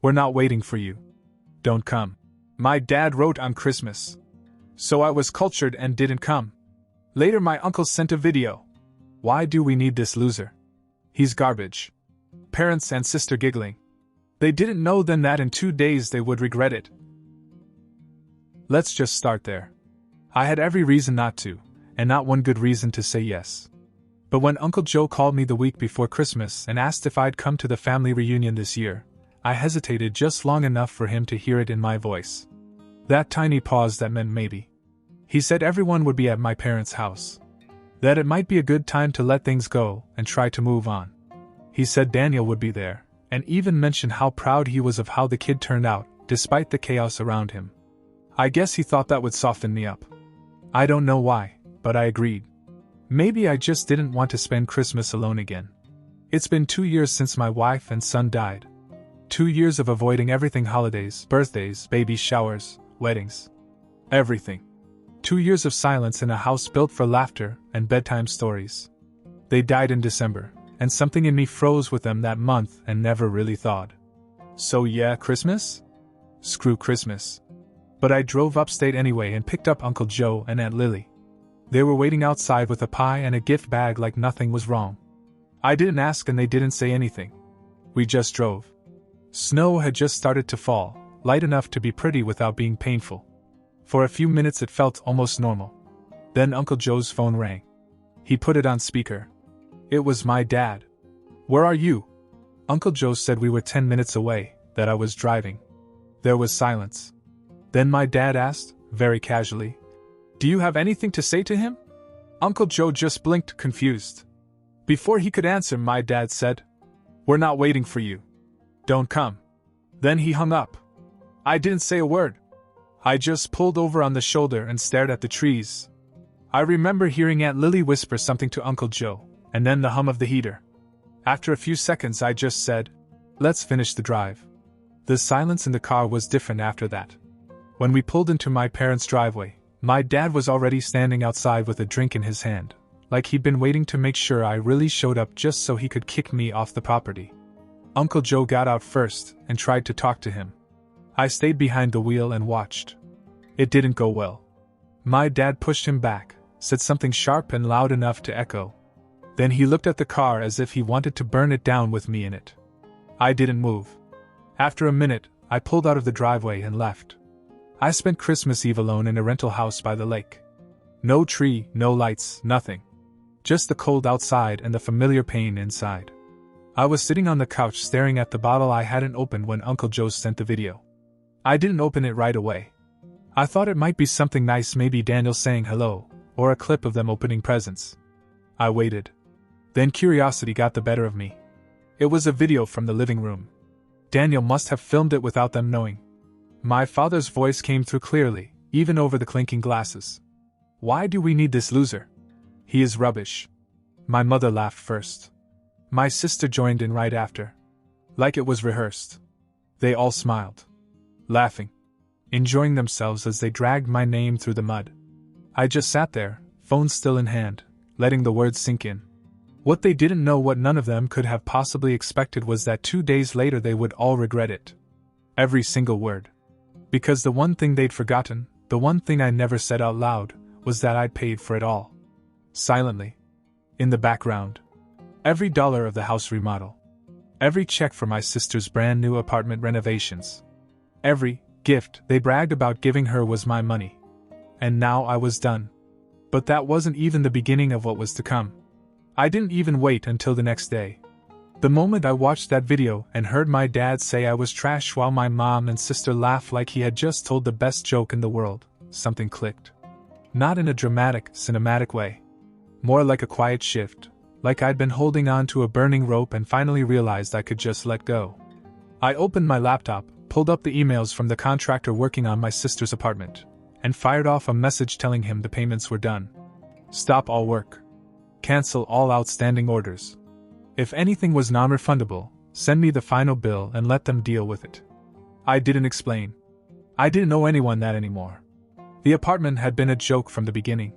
We're not waiting for you. Don't come. My dad wrote on Christmas. So I was cultured and didn't come. Later my uncle sent a video. Why do we need this loser? He's garbage. Parents and sister giggling. They didn't know then that in 2 days they would regret it. Let's just start there. I had every reason not to, and not one good reason to say yes. But when Uncle Joe called me the week before Christmas and asked if I'd come to the family reunion this year, I hesitated just long enough for him to hear it in my voice. That tiny pause that meant maybe. He said everyone would be at my parents' house. That it might be a good time to let things go and try to move on. He said Daniel would be there, and even mentioned how proud he was of how the kid turned out, despite the chaos around him. I guess he thought that would soften me up. I don't know why, but I agreed. Maybe I just didn't want to spend Christmas alone again. It's been 2 years since my wife and son died. 2 years of avoiding everything: holidays, birthdays, baby showers, weddings. Everything. 2 years of silence in a house built for laughter and bedtime stories. They died in December, and something in me froze with them that month and never really thawed. So yeah, Christmas? Screw Christmas. But I drove upstate anyway and picked up Uncle Joe and Aunt Lily. They were waiting outside with a pie and a gift bag like nothing was wrong. I didn't ask and they didn't say anything. We just drove. Snow had just started to fall, light enough to be pretty without being painful. For a few minutes it felt almost normal. Then Uncle Joe's phone rang. He put it on speaker. It was my dad. Where are you? Uncle Joe said we were 10 minutes away, that I was driving. There was silence. Then my dad asked, very casually, "Do you have anything to say to him?" Uncle Joe just blinked, confused. Before he could answer, my dad said, "We're not waiting for you. Don't come." Then he hung up. I didn't say a word. I just pulled over on the shoulder and stared at the trees. I remember hearing Aunt Lily whisper something to Uncle Joe, and then the hum of the heater. After a few seconds I just said, "Let's finish the drive." The silence in the car was different after that. When we pulled into my parents' driveway, my dad was already standing outside with a drink in his hand, like he'd been waiting to make sure I really showed up just so he could kick me off the property. Uncle Joe got out first and tried to talk to him. I stayed behind the wheel and watched. It didn't go well. My dad pushed him back, said something sharp and loud enough to echo. Then he looked at the car as if he wanted to burn it down with me in it. I didn't move. After a minute, I pulled out of the driveway and left. I spent Christmas Eve alone in a rental house by the lake. No tree, no lights, nothing. Just the cold outside and the familiar pain inside. I was sitting on the couch staring at the bottle I hadn't opened when Uncle Joe sent the video. I didn't open it right away. I thought it might be something nice, maybe Daniel saying hello, or a clip of them opening presents. I waited. Then curiosity got the better of me. It was a video from the living room. Daniel must have filmed it without them knowing. My father's voice came through clearly, even over the clinking glasses. "Why do we need this loser? He is rubbish." My mother laughed first. My sister joined in right after. Like it was rehearsed. They all smiled. Laughing. Enjoying themselves as they dragged my name through the mud. I just sat there, phone still in hand, letting the words sink in. What they didn't know, what none of them could have possibly expected, was that 2 days later they would all regret it. Every single word. Because the one thing they'd forgotten, the one thing I never said out loud, was that I'd paid for it all. Silently. In the background. Every dollar of the house remodel. Every check for my sister's brand new apartment renovations. Every gift they bragged about giving her was my money. And now I was done. But that wasn't even the beginning of what was to come. I didn't even wait until the next day. The moment I watched that video and heard my dad say I was trash while my mom and sister laughed like he had just told the best joke in the world, something clicked. Not in a dramatic, cinematic way. More like a quiet shift, like I'd been holding on to a burning rope and finally realized I could just let go. I opened my laptop, pulled up the emails from the contractor working on my sister's apartment, and fired off a message telling him the payments were done. Stop all work. Cancel all outstanding orders. If anything was non-refundable, send me the final bill and let them deal with it. I didn't explain. I didn't owe anyone that anymore. The apartment had been a joke from the beginning.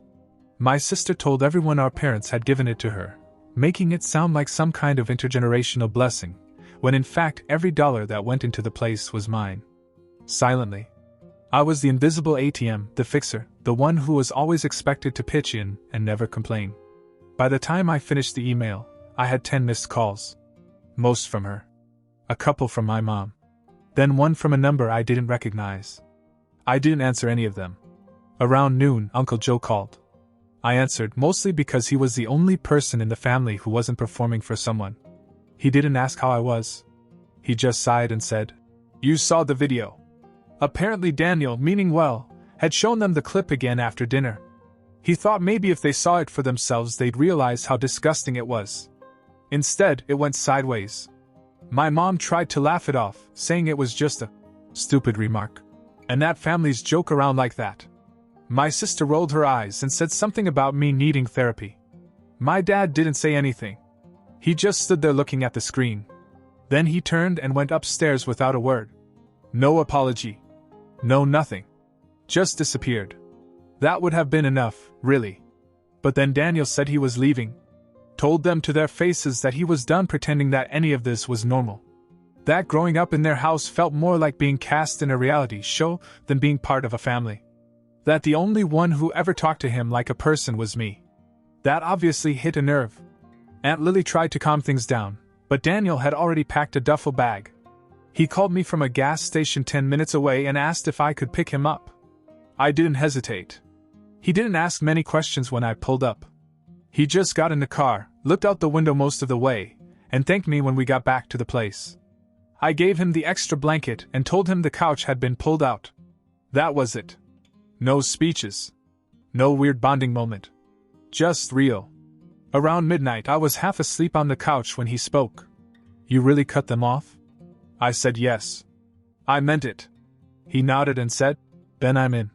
My sister told everyone our parents had given it to her, making it sound like some kind of intergenerational blessing, when in fact every dollar that went into the place was mine. Silently. I was the invisible ATM, the fixer, the one who was always expected to pitch in and never complain. By the time I finished the email, I had 10 missed calls. Most from her. A couple from my mom. Then one from a number I didn't recognize. I didn't answer any of them. Around noon, Uncle Joe called. I answered mostly because he was the only person in the family who wasn't performing for someone. He didn't ask how I was. He just sighed and said, "You saw the video." Apparently Daniel, meaning well, had shown them the clip again after dinner. He thought maybe if they saw it for themselves they'd realize how disgusting it was. Instead, it went sideways. My mom tried to laugh it off, saying it was just a stupid remark. And that families joke around like that. My sister rolled her eyes and said something about me needing therapy. My dad didn't say anything. He just stood there looking at the screen. Then he turned and went upstairs without a word. No apology. No nothing. Just disappeared. That would have been enough, really. But then Daniel said he was leaving. Told them to their faces that he was done pretending that any of this was normal. That growing up in their house felt more like being cast in a reality show than being part of a family. That the only one who ever talked to him like a person was me. That obviously hit a nerve. Aunt Lily tried to calm things down, but Daniel had already packed a duffel bag. He called me from a gas station 10 minutes away and asked if I could pick him up. I didn't hesitate. He didn't ask many questions when I pulled up. He just got in the car, looked out the window most of the way, and thanked me when we got back to the place. I gave him the extra blanket and told him the couch had been pulled out. That was it. No speeches. No weird bonding moment. Just real. Around midnight I was half asleep on the couch when he spoke. "You really cut them off?" I said yes. I meant it. He nodded and said, "Ben, I'm in."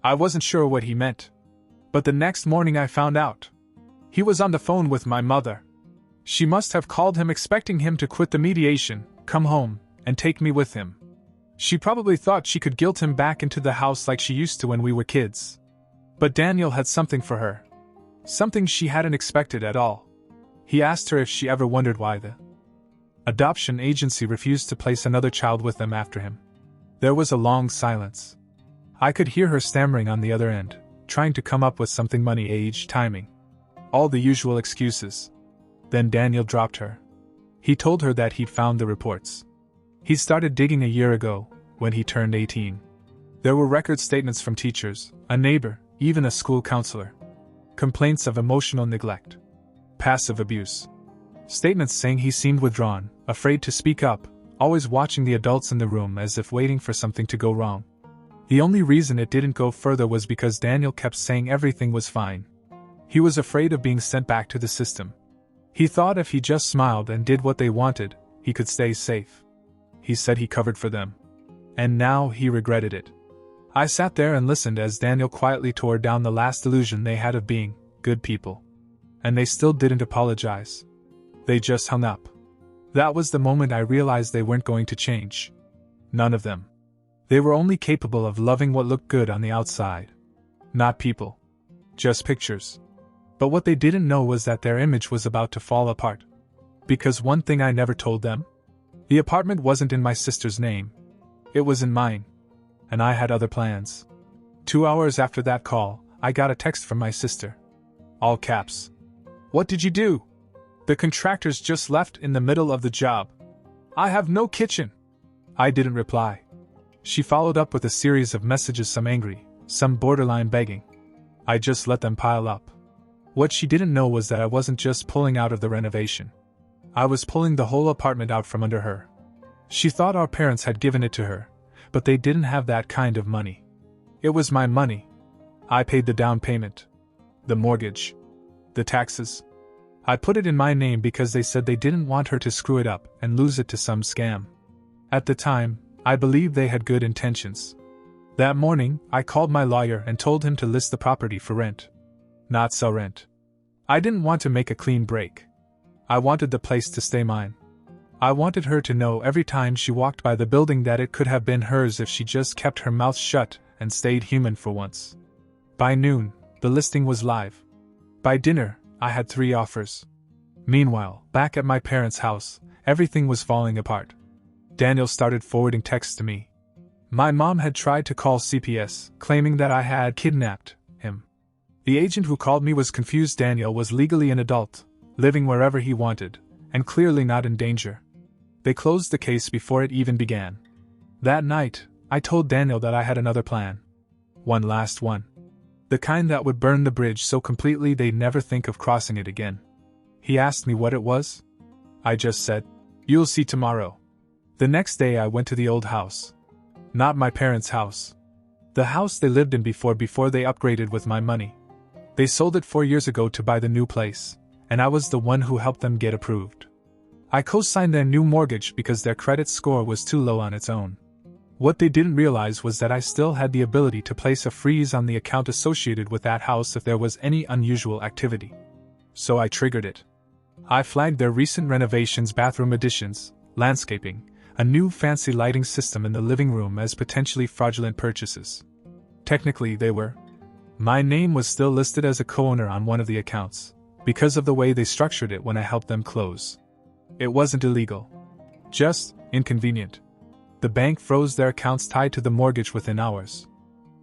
I wasn't sure what he meant. But the next morning I found out. He was on the phone with my mother. She must have called him expecting him to quit the mediation, come home, and take me with him. She probably thought she could guilt him back into the house like she used to when we were kids. But Daniel had something for her. Something she hadn't expected at all. He asked her if she ever wondered why the adoption agency refused to place another child with them after him. There was a long silence. I could hear her stammering on the other end, trying to come up with something: money, age, timing. All the usual excuses. Then Daniel dropped her. He told her that he'd found the reports. He started digging a year ago, when he turned 18. There were record statements from teachers, a neighbor, even a school counselor. Complaints of emotional neglect. Passive abuse. Statements saying he seemed withdrawn, afraid to speak up, always watching the adults in the room as if waiting for something to go wrong. The only reason it didn't go further was because Daniel kept saying everything was fine. He was afraid of being sent back to the system. He thought if he just smiled and did what they wanted, he could stay safe. He said he covered for them. And now he regretted it. I sat there and listened as Daniel quietly tore down the last illusion they had of being good people. And they still didn't apologize. They just hung up. That was the moment I realized they weren't going to change. None of them. They were only capable of loving what looked good on the outside. Not people. Just pictures. But what they didn't know was that their image was about to fall apart. Because one thing I never told them: the apartment wasn't in my sister's name. It was in mine. And I had other plans. 2 hours after that call, I got a text from my sister. All caps. "What did you do? The contractors just left in the middle of the job. I have no kitchen." I didn't reply. She followed up with a series of messages, some angry, some borderline begging. I just let them pile up. What she didn't know was that I wasn't just pulling out of the renovation. I was pulling the whole apartment out from under her. She thought our parents had given it to her, but they didn't have that kind of money. It was my money. I paid the down payment, the mortgage, the taxes. I put it in my name because they said they didn't want her to screw it up and lose it to some scam. At the time, I believed they had good intentions. That morning, I called my lawyer and told him to list the property for rent. Not sell rent. I didn't want to make a clean break. I wanted the place to stay mine. I wanted her to know every time she walked by the building that it could have been hers if she just kept her mouth shut and stayed human for once. By noon, the listing was live. By dinner, I had 3 offers. Meanwhile, back at my parents' house, everything was falling apart. Daniel started forwarding texts to me. My mom had tried to call CPS, claiming that I had kidnapped him. The agent who called me was confused. Daniel was legally an adult, living wherever he wanted, and clearly not in danger. They closed the case before it even began. That night, I told Daniel that I had another plan. One last one. The kind that would burn the bridge so completely they'd never think of crossing it again. He asked me what it was. I just said, "You'll see tomorrow." The next day I went to the old house. Not my parents' house. The house they lived in before they upgraded with my money. They sold it 4 years ago to buy the new place, and I was the one who helped them get approved. I co-signed their new mortgage because their credit score was too low on its own. What they didn't realize was that I still had the ability to place a freeze on the account associated with that house if there was any unusual activity. So I triggered it. I flagged their recent renovations, bathroom additions, landscaping, a new fancy lighting system in the living room as potentially fraudulent purchases. Technically they were. My name was still listed as a co-owner on one of the accounts, because of the way they structured it when I helped them close. It wasn't illegal. Just inconvenient. The bank froze their accounts tied to the mortgage within hours.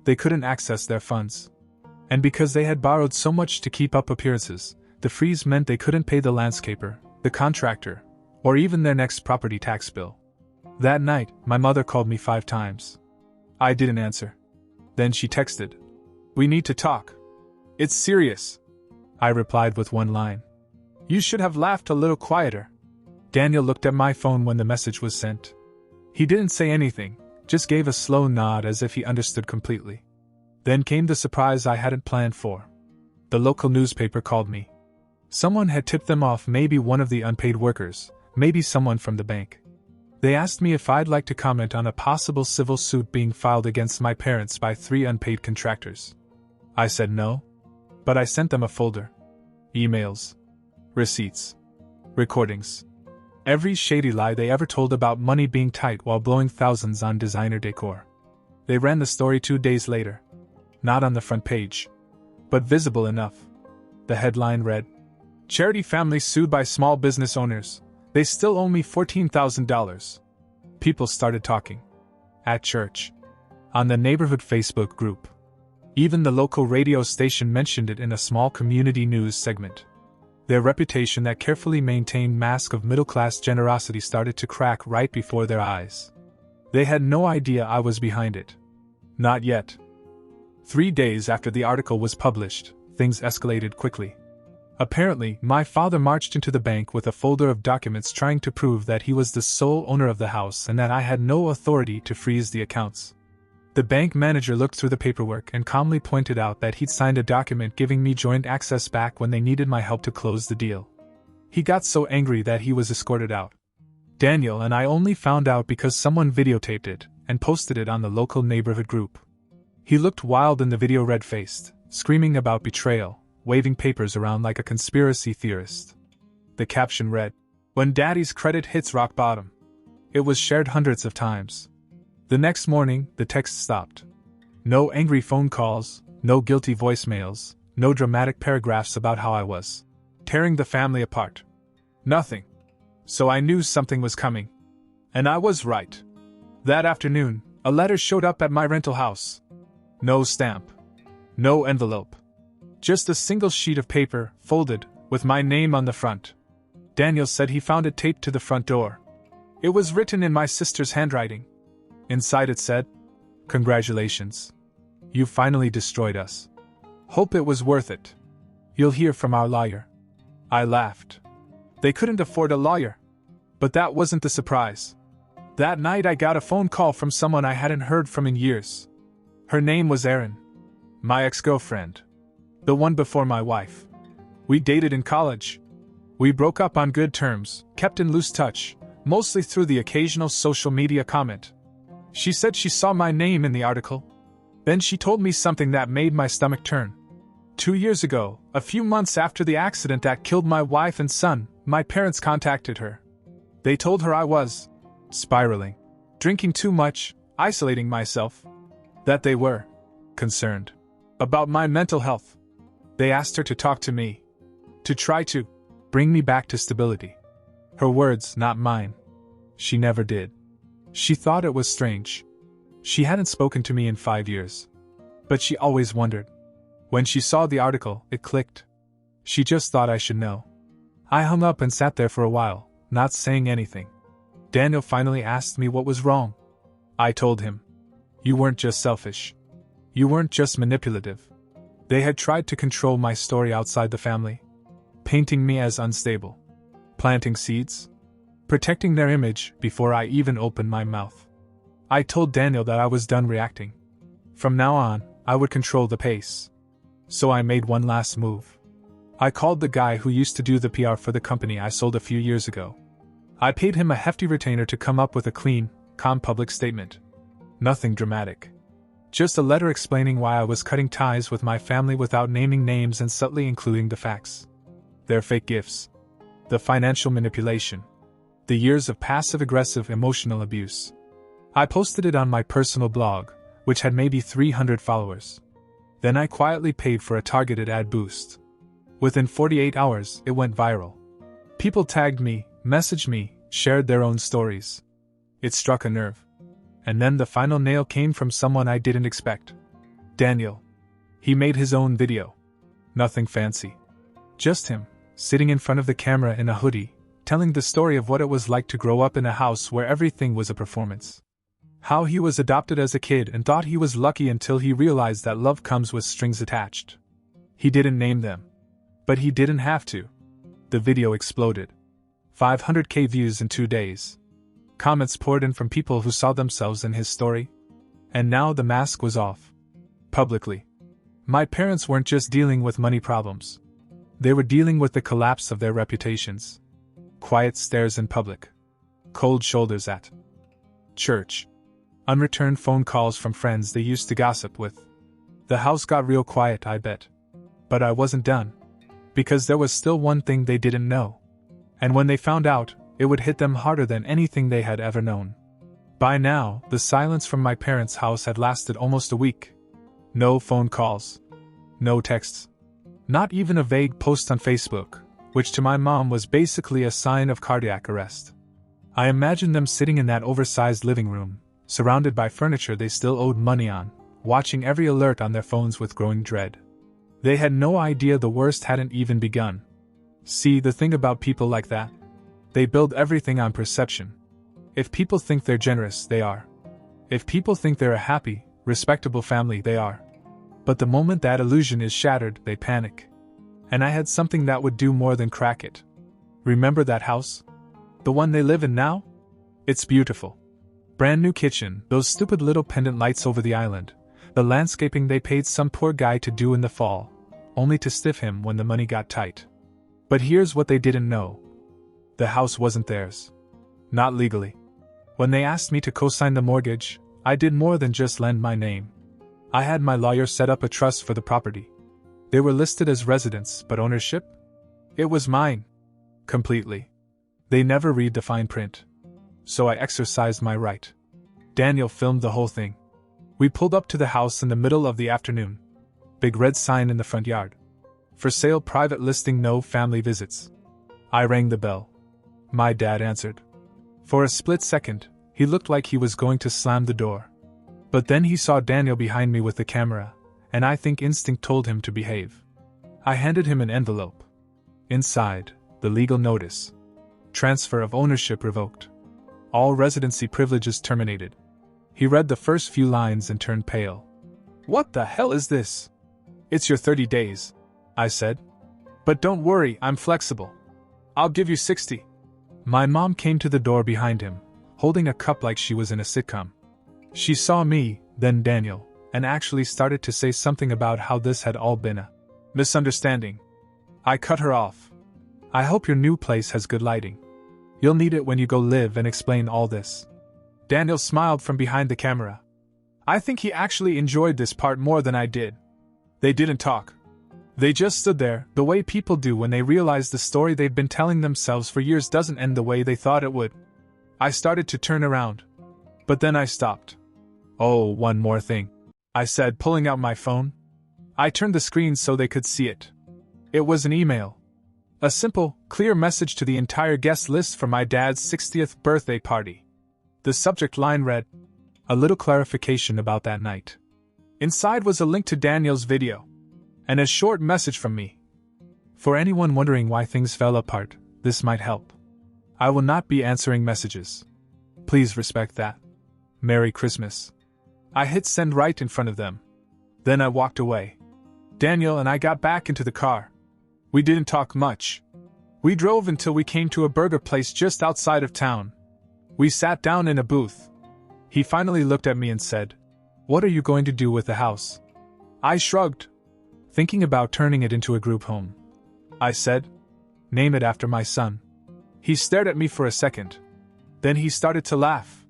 They couldn't access their funds. And because they had borrowed so much to keep up appearances, the freeze meant they couldn't pay the landscaper, the contractor, or even their next property tax bill. That night, my mother called me 5 times. I didn't answer. Then she texted, "We need to talk. It's serious." I replied with one line. "You should have laughed a little quieter." Daniel looked at my phone when the message was sent. He didn't say anything, just gave a slow nod as if he understood completely. Then came the surprise I hadn't planned for. The local newspaper called me. Someone had tipped them off, maybe one of the unpaid workers, maybe someone from the bank. They asked me if I'd like to comment on a possible civil suit being filed against my parents by 3 unpaid contractors. I said no, but I sent them a folder. Emails. Receipts. Recordings. Every shady lie they ever told about money being tight while blowing thousands on designer decor. They ran the story 2 days later. Not on the front page, but visible enough. The headline read, "Charity family sued by small business owners. They still owe me $14,000. People started talking. At church. On the neighborhood Facebook group. Even the local radio station mentioned it in a small community news segment. Their reputation, that carefully maintained mask of middle-class generosity, started to crack right before their eyes. They had no idea I was behind it. Not yet. 3 days after the article was published, things escalated quickly. Apparently, my father marched into the bank with a folder of documents trying to prove that he was the sole owner of the house and that I had no authority to freeze the accounts. The bank manager looked through the paperwork and calmly pointed out that he'd signed a document giving me joint access back when they needed my help to close the deal. He got so angry that he was escorted out. Daniel and I only found out because someone videotaped it and posted it on the local neighborhood group. He looked wild in the video, red-faced, screaming about betrayal, waving papers around like a conspiracy theorist. The caption read, "When Daddy's credit hits rock bottom." It was shared hundreds of times. The next morning, the text stopped. No angry phone calls, no guilty voicemails, no dramatic paragraphs about how I was tearing the family apart. Nothing. So I knew something was coming. And I was right. That afternoon, a letter showed up at my rental house. No stamp. No envelope. Just a single sheet of paper, folded, with my name on the front. Daniel said he found it taped to the front door. It was written in my sister's handwriting. Inside it said, "Congratulations. You finally destroyed us. Hope it was worth it. You'll hear from our lawyer." I laughed. They couldn't afford a lawyer. But that wasn't the surprise. That night I got a phone call from someone I hadn't heard from in years. Her name was Erin. My ex-girlfriend. The one before my wife. We dated in college. We broke up on good terms, kept in loose touch, mostly through the occasional social media comment. She said she saw my name in the article. Then she told me something that made my stomach turn. 2 years ago, a few months after the accident that killed my wife and son, my parents contacted her. They told her I was spiraling, drinking too much, isolating myself. That they were concerned about my mental health. They asked her to talk to me, to try to bring me back to stability. Her words, not mine. She never did. She thought it was strange. She hadn't spoken to me in 5 years. But she always wondered. When she saw the article, it clicked. She just thought I should know. I hung up and sat there for a while, not saying anything. Daniel finally asked me what was wrong. I told him. You weren't just selfish. You weren't just manipulative. They had tried to control my story outside the family, painting me as unstable, planting seeds, protecting their image before I even opened my mouth. I told Daniel that I was done reacting. From now on, I would control the pace. So I made one last move. I called the guy who used to do the PR for the company I sold a few years ago. I paid him a hefty retainer to come up with a clean, calm public statement. Nothing dramatic. Just a letter explaining why I was cutting ties with my family without naming names and subtly including the facts. Their fake gifts. The financial manipulation. The years of passive-aggressive emotional abuse. I posted it on my personal blog, which had maybe 300 followers. Then I quietly paid for a targeted ad boost. Within 48 hours, it went viral. People tagged me, messaged me, shared their own stories. It struck a nerve. And then the final nail came from someone I didn't expect. Daniel. He made his own video. Nothing fancy. Just him, sitting in front of the camera in a hoodie, telling the story of what it was like to grow up in a house where everything was a performance. How he was adopted as a kid and thought he was lucky until he realized that love comes with strings attached. He didn't name them. But he didn't have to. The video exploded. 500,000 views in 2 days. Comments poured in from people who saw themselves in his story. And now the mask was off. Publicly. My parents weren't just dealing with money problems. They were dealing with the collapse of their reputations. Quiet stares in public. Cold shoulders at church. Unreturned phone calls from friends they used to gossip with. The house got real quiet, I bet. But I wasn't done. Because there was still one thing they didn't know. And when they found out, it would hit them harder than anything they had ever known. By now, the silence from my parents' house had lasted almost a week. No phone calls. No texts. Not even a vague post on Facebook, which to my mom was basically a sign of cardiac arrest. I imagined them sitting in that oversized living room, surrounded by furniture they still owed money on, watching every alert on their phones with growing dread. They had no idea the worst hadn't even begun. See, the thing about people like that? They build everything on perception. If people think they're generous, they are. If people think they're a happy, respectable family, they are. But the moment that illusion is shattered, they panic. And I had something that would do more than crack it. Remember that house? The one they live in now? It's beautiful. Brand new kitchen, those stupid little pendant lights over the island, the landscaping they paid some poor guy to do in the fall, only to stiff him when the money got tight. But here's what they didn't know. The house wasn't theirs. Not legally. When they asked me to co-sign the mortgage, I did more than just lend my name. I had my lawyer set up a trust for the property. They were listed as residents, but ownership? It was mine. Completely. They never read the fine print. So I exercised my right. Daniel filmed the whole thing. We pulled up to the house in the middle of the afternoon. Big red sign in the front yard. For sale, private listing, no family visits. I rang the bell. My dad answered. For a split second, he looked like he was going to slam the door. But then he saw Daniel behind me with the camera, and I think instinct told him to behave. I handed him an envelope. Inside, the legal notice. Transfer of ownership revoked. All residency privileges terminated. He read the first few lines and turned pale. What the hell is this? It's your 30 days, I said. But don't worry, I'm flexible. I'll give you 60. My mom came to the door behind him, holding a cup like she was in a sitcom. She saw me, then Daniel, and actually started to say something about how this had all been a misunderstanding. I cut her off. I hope your new place has good lighting. You'll need it when you go live and explain all this. Daniel smiled from behind the camera. I think he actually enjoyed this part more than I did. They didn't talk. They just stood there, the way people do when they realize the story they've been telling themselves for years doesn't end the way they thought it would. I started to turn around. But then I stopped. Oh, one more thing, I said, pulling out my phone. I turned the screen so they could see it. It was an email. A simple, clear message to the entire guest list for my dad's 60th birthday party. The subject line read, "A little clarification about that night." Inside was a link to Daniel's video, and a short message from me. For anyone wondering why things fell apart, this might help. I will not be answering messages. Please respect that. Merry Christmas. I hit send right in front of them. Then I walked away. Daniel and I got back into the car. We didn't talk much. We drove until we came to a burger place just outside of town. We sat down in a booth. He finally looked at me and said, "What are you going to do with the house?" I shrugged. "Thinking about turning it into a group home." I said, "Name it after my son." He stared at me for a second. Then he started to laugh.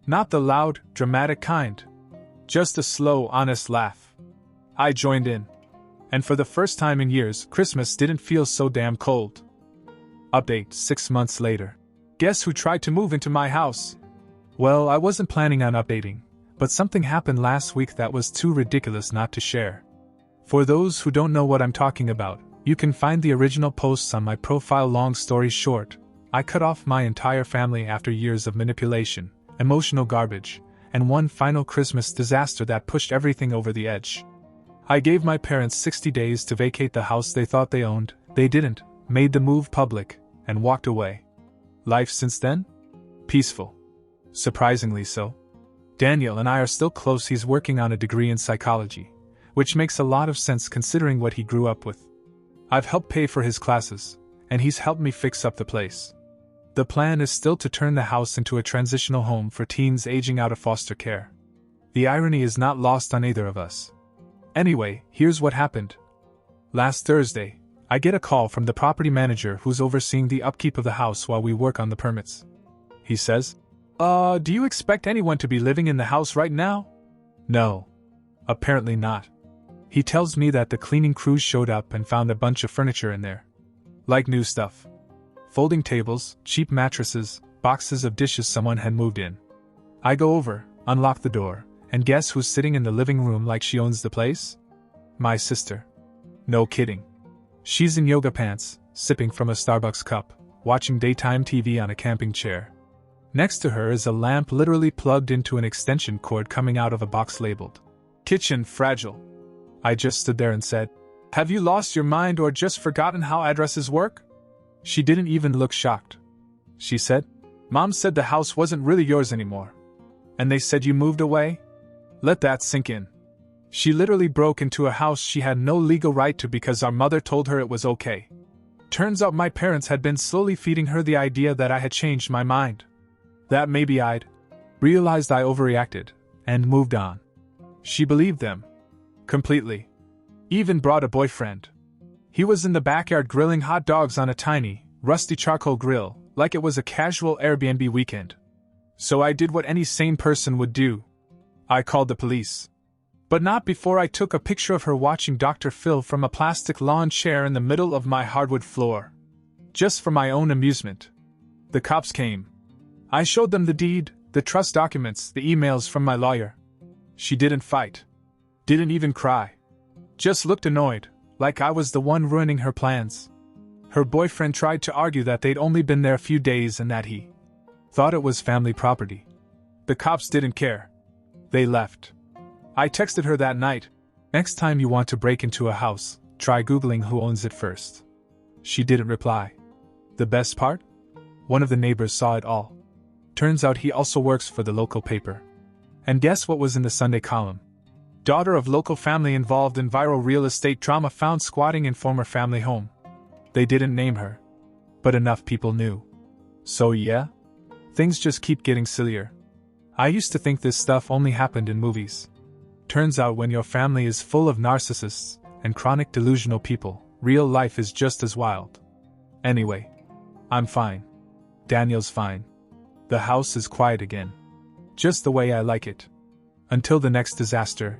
Not the loud, dramatic kind. Just a slow, honest laugh. I joined in. And for the first time in years, Christmas didn't feel so damn cold. Update 6 months later. Guess who tried to move into my house? Well, I wasn't planning on updating, but something happened last week that was too ridiculous not to share. For those who don't know what I'm talking about, you can find the original posts on my profile. Long story short, I cut off my entire family after years of manipulation, emotional garbage, and one final Christmas disaster that pushed everything over the edge. I gave my parents 60 days to vacate the house they thought they owned. They didn't, made the move public, and walked away. Life since then? Peaceful. Surprisingly so. Daniel and I are still close. He's working on a degree in psychology, which makes a lot of sense considering what he grew up with. I've helped pay for his classes, and he's helped me fix up the place. The plan is still to turn the house into a transitional home for teens aging out of foster care. The irony is not lost on either of us. Anyway, here's what happened. Last Thursday, I get a call from the property manager who's overseeing the upkeep of the house while we work on the permits. He says, Do you expect anyone to be living in the house right now?" No. Apparently not. He tells me that the cleaning crews showed up and found a bunch of furniture in there. Like new stuff. Folding tables, cheap mattresses, boxes of dishes someone had moved in. I go over, unlock the door, and guess who's sitting in the living room like she owns the place? My sister. No kidding. She's in yoga pants, sipping from a Starbucks cup, watching daytime TV on a camping chair. Next to her is a lamp literally plugged into an extension cord coming out of a box labeled "Kitchen Fragile." I just stood there and said, "Have you lost your mind or just forgotten how addresses work?" She didn't even look shocked. She said, "Mom said the house wasn't really yours anymore. And they said you moved away?" Let that sink in. She literally broke into a house she had no legal right to because our mother told her it was okay. Turns out my parents had been slowly feeding her the idea that I had changed my mind. That maybe I'd realized I overreacted, and moved on. She believed them. Completely. Even brought a boyfriend. He was in the backyard grilling hot dogs on a tiny, rusty charcoal grill, like it was a casual Airbnb weekend. So I did what any sane person would do. I called the police. But not before I took a picture of her watching Dr. Phil from a plastic lawn chair in the middle of my hardwood floor. Just for my own amusement. The cops came. I showed them the deed, the trust documents, the emails from my lawyer. She didn't fight. Didn't even cry. Just looked annoyed, like I was the one ruining her plans. Her boyfriend tried to argue that they'd only been there a few days and that he thought it was family property. The cops didn't care. They left. I texted her that night, "Next time you want to break into a house, try Googling who owns it first." She didn't reply. The best part? One of the neighbors saw it all. Turns out he also works for the local paper. And guess what was in the Sunday column? Daughter of local family involved in viral real estate drama found squatting in former family home. They didn't name her. But enough people knew. So yeah? Things just keep getting sillier. I used to think this stuff only happened in movies. Turns out when your family is full of narcissists and chronic delusional people, real life is just as wild. Anyway, I'm fine. Daniel's fine. The house is quiet again. Just the way I like it. Until the next disaster,